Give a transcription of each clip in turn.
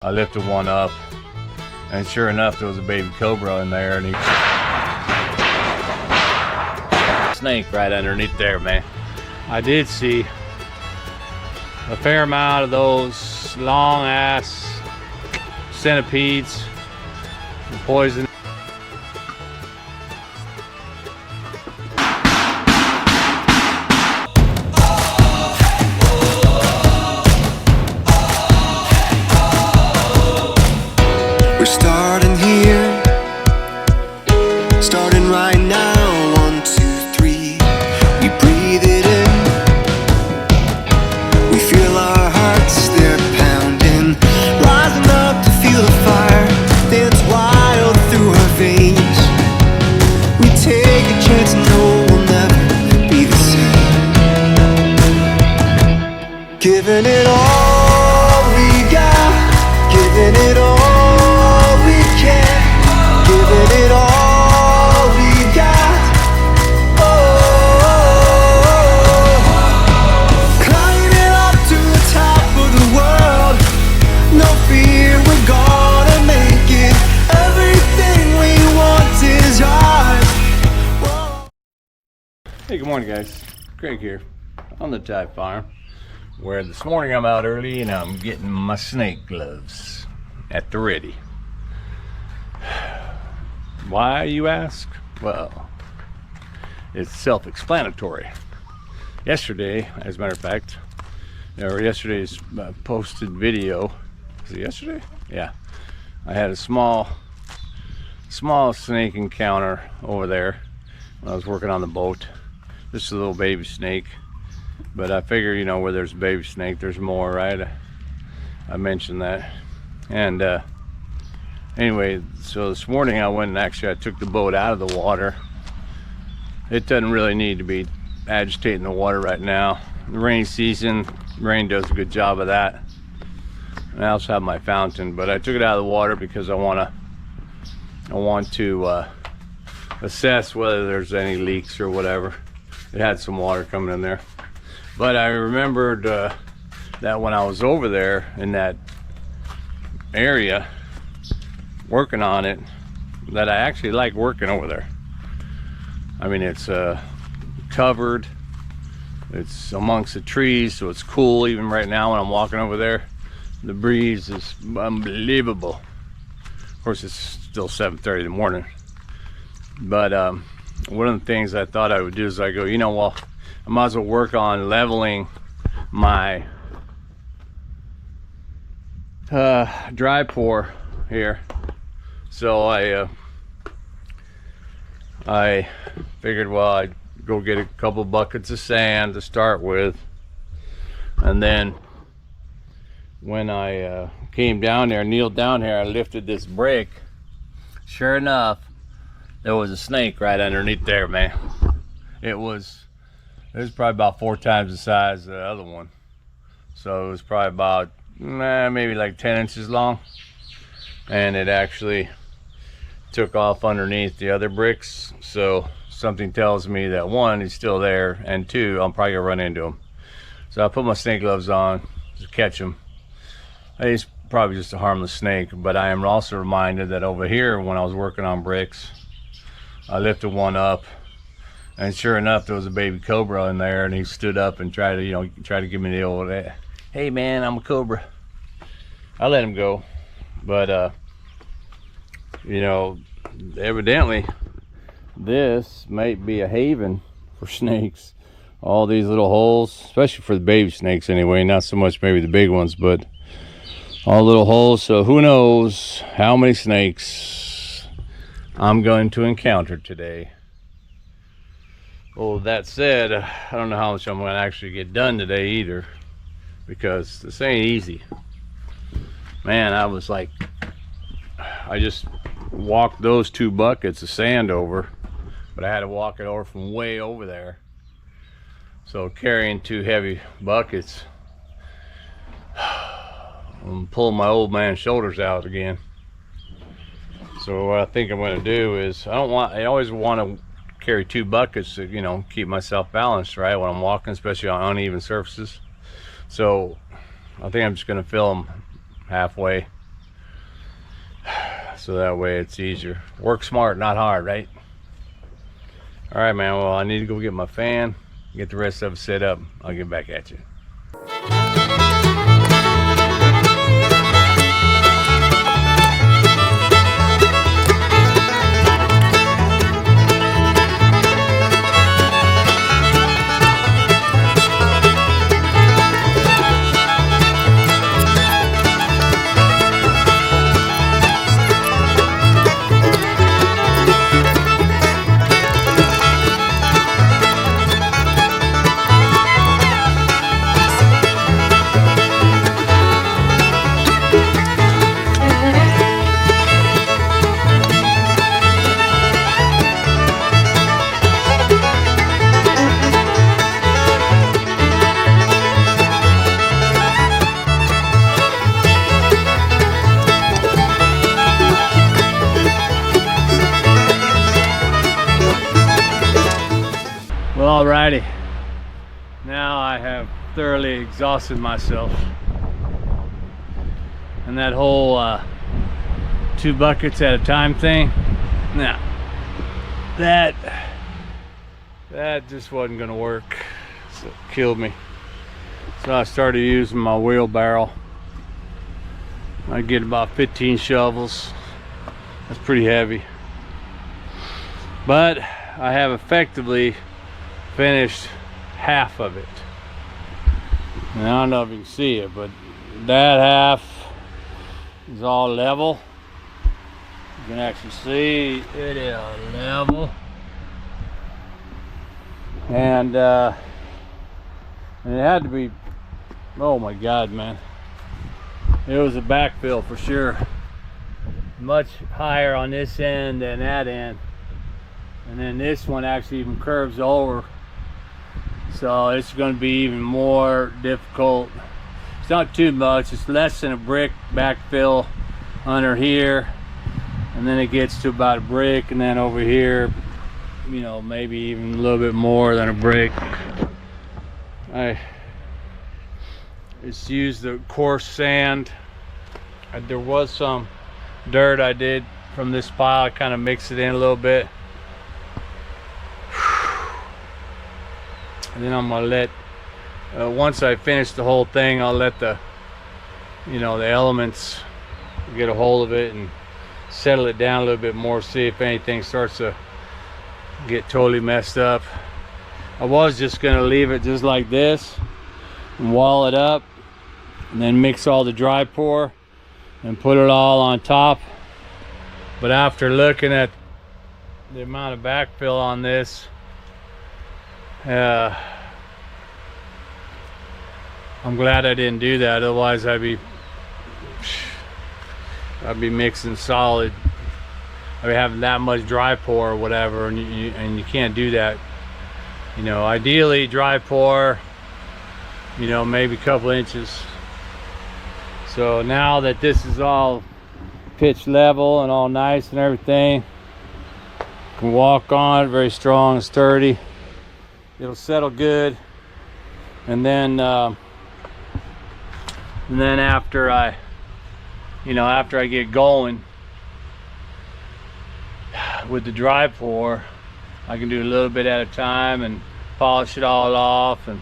I lifted one up, and sure enough, there was a baby cobra in there, and he snake right underneath there, man. I did see a fair amount of those long ass centipedes, poison. We're starting here, starting right now. 1, 2, 3. We breathe it in. We feel our hearts, they're pounding, rising up to feel the fire dance wild through our veins. We take a chance and know we'll never be the same. Giving it all we got, giving it all. Giving it all we got. Climbing up to the top of the world. No fear, we're gonna make it. Everything we want is ours. Hey, good morning, guys. Craig here on the Thai farm, where this morning I'm out early and I'm getting my snake gloves at the ready. Why, you ask? Well, it's self-explanatory. Yesterday, as a matter of fact, or yesterday's posted video, was it yesterday? Yeah, I had a small snake encounter over there when I was working on the boat. Just a little baby snake, but I figure, you know, where there's a baby snake, there's more, right? I mentioned that. And anyway, so this morning I went and actually I took the boat out of the water. It doesn't really need to be agitating the water right now. The rainy season, rain does a good job of that. And I also have my fountain, but I took it out of the water because I want to assess whether there's any leaks or whatever. It had some water coming in there. But I remembered that when I was over there in that area working on it, that I actually like working over there. I mean, it's covered, it's amongst the trees, so it's cool. Even right now when I'm walking over there, the breeze is unbelievable. Of course, it's still 7:30 in the morning, but one of the things I thought I would do is I go, you know, well, I might as well work on leveling my dry pour here. So I figured, well, I'd go get a couple buckets of sand to start with, and then when I came down there, kneeled down here, I lifted this brick. Sure enough, there was a snake right underneath there, man. It was probably about 4 times the size of the other one, so it was probably about maybe like 10 inches long, and it actually took off underneath the other bricks. So something tells me that 1, he's still there, and 2, I'm probably gonna run into him. So I put my snake gloves on to catch him. He's probably just a harmless snake, but I am also reminded that over here when I was working on bricks, I lifted one up, and sure enough, there was a baby cobra in there, and he stood up and tried to give me the old, hey man, I'm a cobra. I let him go, but you know, evidently this might be a haven for snakes. All these little holes, especially for the baby snakes anyway, not so much maybe the big ones, but all little holes. So who knows how many snakes I'm going to encounter today. Well, that said, I don't know how much I'm going to actually get done today either, because this ain't easy. Man, I just walked those 2 buckets of sand over, but I had to walk it over from way over there. So carrying 2 heavy buckets, I'm pulling my old man's shoulders out again. So what I think I'm going to do is, I always want to carry 2 buckets to, you know, keep myself balanced, right, when I'm walking, especially on uneven surfaces. So I think I'm just going to fill them halfway so that way it's easier. Work smart, not hard, right? All right, man. Well, I need to go get my fan, get the rest of it set up. I'll get back at you. Well, alrighty. Now I have thoroughly exhausted myself. And that whole 2 buckets at a time thing, nah, that just wasn't gonna work. So it killed me. So I started using my wheelbarrow. I get about 15 shovels. That's pretty heavy. But I have effectively finished half of it. And I don't know if you can see it, but that half is all level. You can actually see it is level. And it had to be, oh my God, man. It was a backfill for sure. Much higher on this end than that end. And then this one actually even curves over. So it's going to be even more difficult. It's not too much, it's less than a brick backfill under here, and then it gets to about a brick, and then over here, you know, maybe even a little bit more than a brick. It's used the coarse sand. There was some dirt I did from this pile. I kind of mixed it in a little bit. And then I'm gonna let, once I finish the whole thing, I'll let the, you know, the elements get a hold of it and settle it down a little bit more, see if anything starts to get totally messed up. I was just gonna leave it just like this and wall it up and then mix all the dry pour and put it all on top. But after looking at the amount of backfill on this, I'm glad I didn't do that. Otherwise I'd be mixing solid. I'd be having that much dry pour or whatever, and you can't do that. You know, ideally dry pour, you know, maybe a couple inches. So now that this is all pitch level and all nice and everything, can walk on it, very strong and sturdy. It'll settle good, and then after I get going with the dry pour, I can do a little bit at a time and polish it all off, and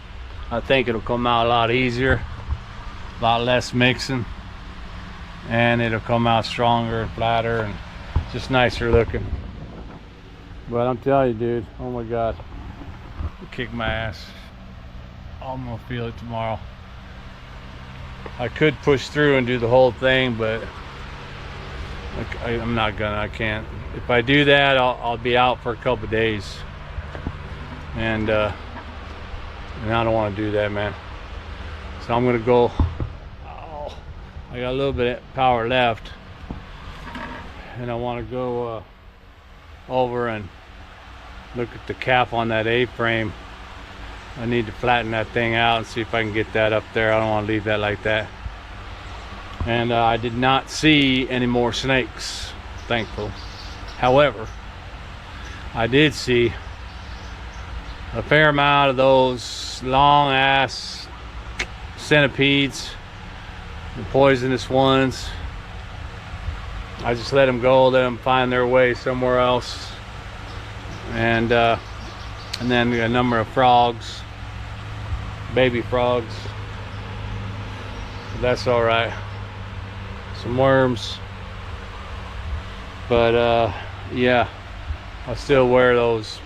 I think it'll come out a lot easier, a lot less mixing, and it'll come out stronger and flatter and just nicer looking. But I'm telling you, dude, oh my God, kick my ass. I'm gonna feel it tomorrow. I could push through and do the whole thing, but I'm not gonna. I can't. If I do that, I'll be out for a couple days, and I don't want to do that, man. So I'm gonna go. Oh, I got a little bit of power left, and I want to go over and look at the cap on that A-frame. I need to flatten that thing out and see if I can get that up there. I don't want to leave that like that. And I did not see any more snakes, thankful. However, I did see a fair amount of those long ass centipedes, the poisonous ones. I just let them go, let them find their way somewhere else. And then a number of frogs, baby frogs. But that's all right. Some worms. But yeah, I still wear those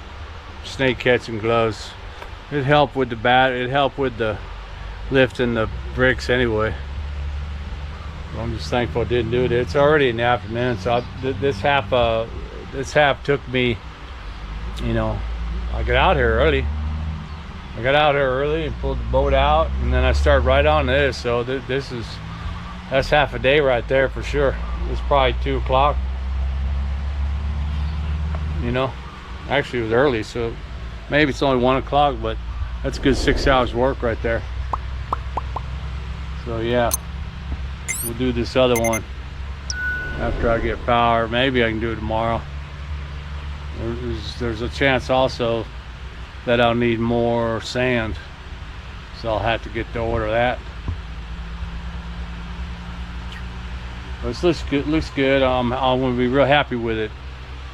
snake catching gloves. It helped with the lifting the bricks anyway. I'm just thankful I didn't do it. It's already in the afternoon, so this half took me, you know, I got out here early. And pulled the boat out, and then I started right on this. So that's half a day right there for sure. It's probably 2 o'clock. You know, actually it was early, so maybe it's only 1 o'clock, but that's a good 6 hours work right there. So yeah, we'll do this other one after I get power. Maybe I can do it tomorrow. There's a chance also that I'll need more sand, so I'll have to get to order that. But it looks good. I'm going to be real happy with it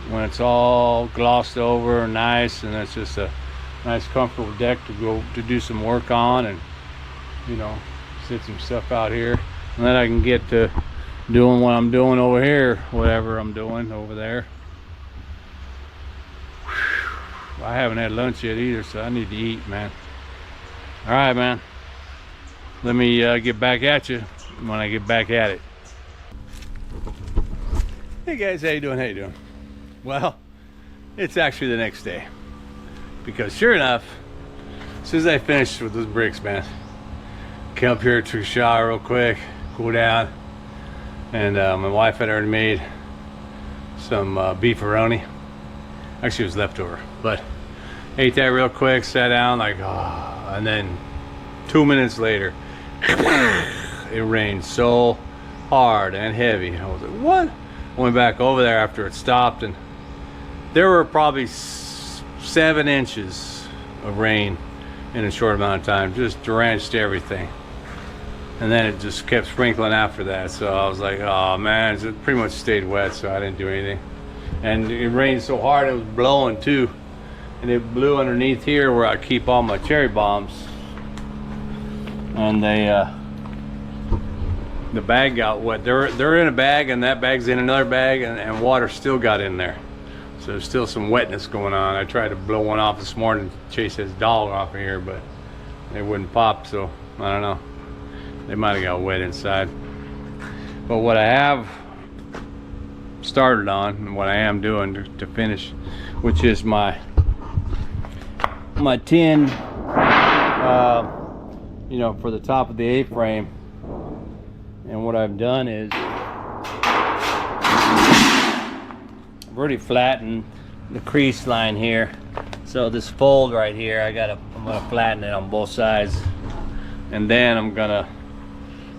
when it's all glossed over and nice, and it's just a nice comfortable deck to do some work on, and you know, sit some stuff out here, and then I can get to doing what I'm doing over here, whatever I'm doing over there. Whew. I haven't had lunch yet either, so I need to eat, man. All right, man, let me get back at you when I get back at it. Hey guys, how you doing? Well, it's actually the next day, because sure enough, as soon as I finished with those bricks, man, came up here, took a shower real quick, cool down, and my wife had already made some beefaroni. Actually, it was leftover, but ate that real quick, sat down like, oh, and then 2 minutes later, it rained so hard and heavy. I was like, what? I went back over there after it stopped, and there were probably 7 inches of rain in a short amount of time, just drenched everything. And then it just kept sprinkling after that, so I was like, oh man, it pretty much stayed wet, so I didn't do anything. And it rained so hard it was blowing too, and it blew underneath here where I keep all my cherry bombs, and the bag got wet. They're in a bag, and that bag's in another bag, and water still got in there, so there's still some wetness going on. I tried to blow one off this morning, chase his dog off of here, but they wouldn't pop, so I don't know. They might have got wet inside. But what I have started on, and what I am doing to finish, which is my tin, you know, for the top of the A-frame. And what I've done is I've already flattened the crease line here. So this fold right here, I'm gonna flatten it on both sides, and then I'm gonna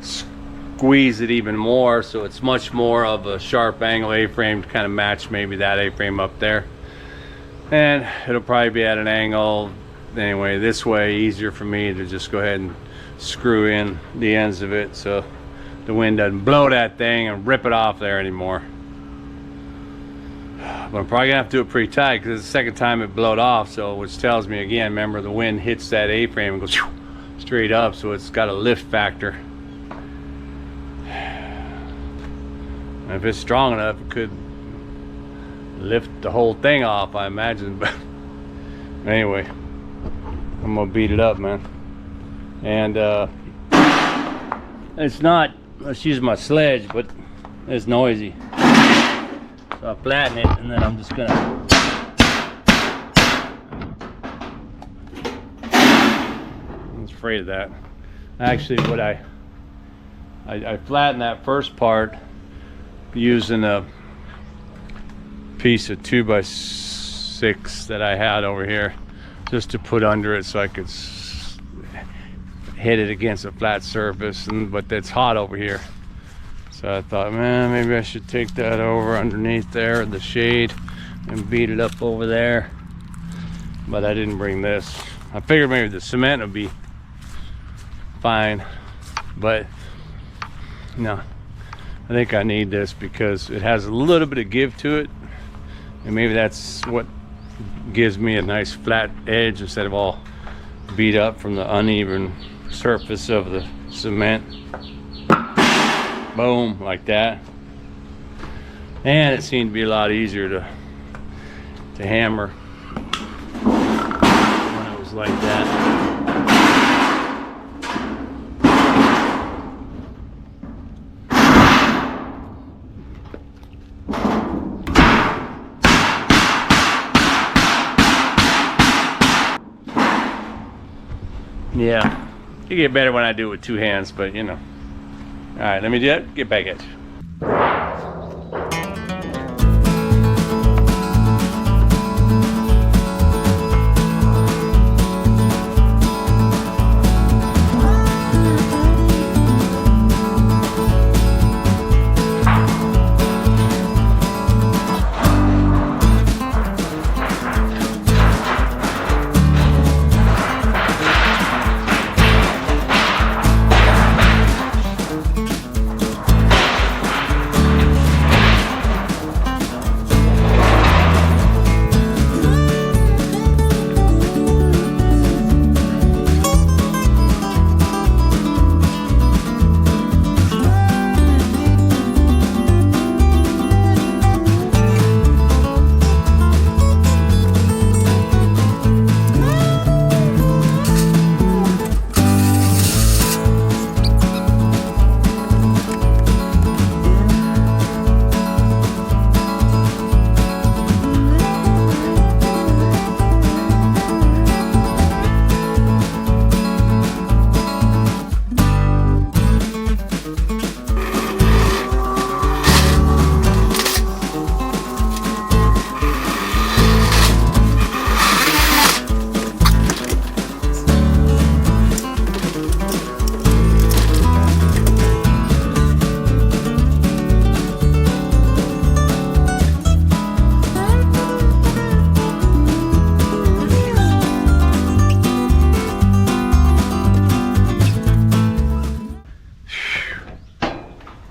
squeeze it even more so it's much more of a sharp angle A-frame to kind of match maybe that A-frame up there, and it'll probably be at an angle anyway. This way, easier for me to just go ahead and screw in the ends of it so the wind doesn't blow that thing and rip it off there anymore. But I'm probably gonna have to do it pretty tight, because it's the second time it blowed off, so which tells me again, remember, the wind hits that A-frame and goes straight up, so it's got a lift factor. And if it's strong enough, it could lift the whole thing off, I imagine. But anyway, I'm gonna beat it up, man. And it's not, let's use my sledge, but it's noisy. So I flatten it, and then I'm just gonna I'm afraid of that. Actually, what I flattened that first part using a piece of 2x6 that I had over here, just to put under it so I could hit it against a flat surface, but it's hot over here. So I thought, man, maybe I should take that over underneath there, the shade, and beat it up over there. But I didn't bring this. I figured maybe the cement would be fine, but no. I think I need this because it has a little bit of give to it, and maybe that's what gives me a nice flat edge instead of all beat up from the uneven surface of the cement. Boom, like that. And it seemed to be a lot easier to hammer when it was like that. Yeah, you get better when I do it with two hands, but you know. All right, let me do that. Get back at you.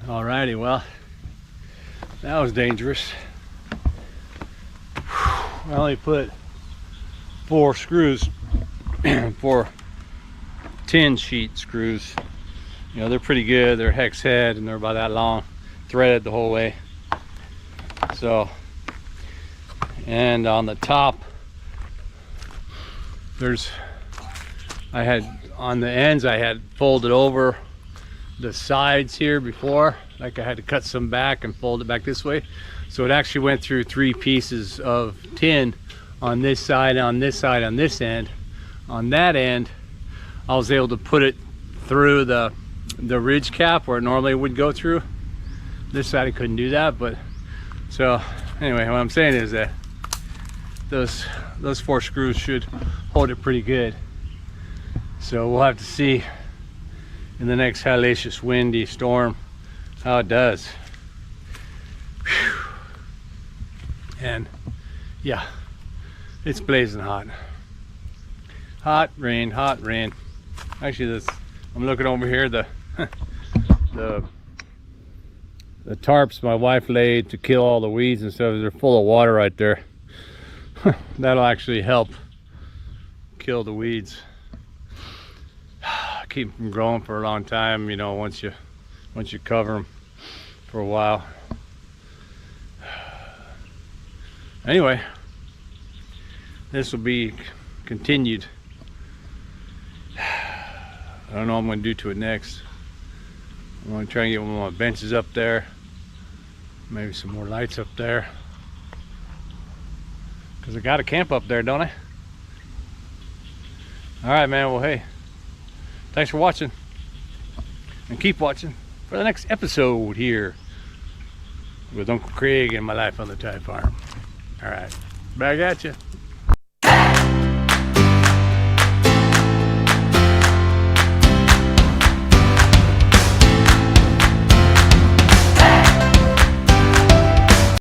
Alrighty, well, that was dangerous. I only put 4 screws, 4 tin sheet screws. You know, they're pretty good. They're hex head and they're about that long, threaded the whole way. So, and on the top, I had on the ends, I had folded over the sides here before, like I had to cut some back and fold it back this way. So it actually went through 3 pieces of tin on this side, on this side, on this end. On that end, I was able to put it through the ridge cap where it normally would go through. This side I couldn't do that, but so anyway, what I'm saying is that those 4 screws should hold it pretty good. So we'll have to see in the next hellacious windy storm how it does. Whew. And yeah, it's blazing hot. Hot rain, hot rain. Actually, I'm looking over here, the tarps my wife laid to kill all the weeds and stuff, they're full of water right there. That'll actually help kill the weeds. Keep them growing for a long time, you know, once you cover them for a while. Anyway, this will be continued. I don't know what I'm going to do to it next. I'm going to try and get one of my benches up there, maybe some more lights up there, because I got a camp up there, don't I? All right, man. Well, hey, thanks for watching, and keep watching for the next episode here with Uncle Craig and my life on the Thai farm. All right, back at you.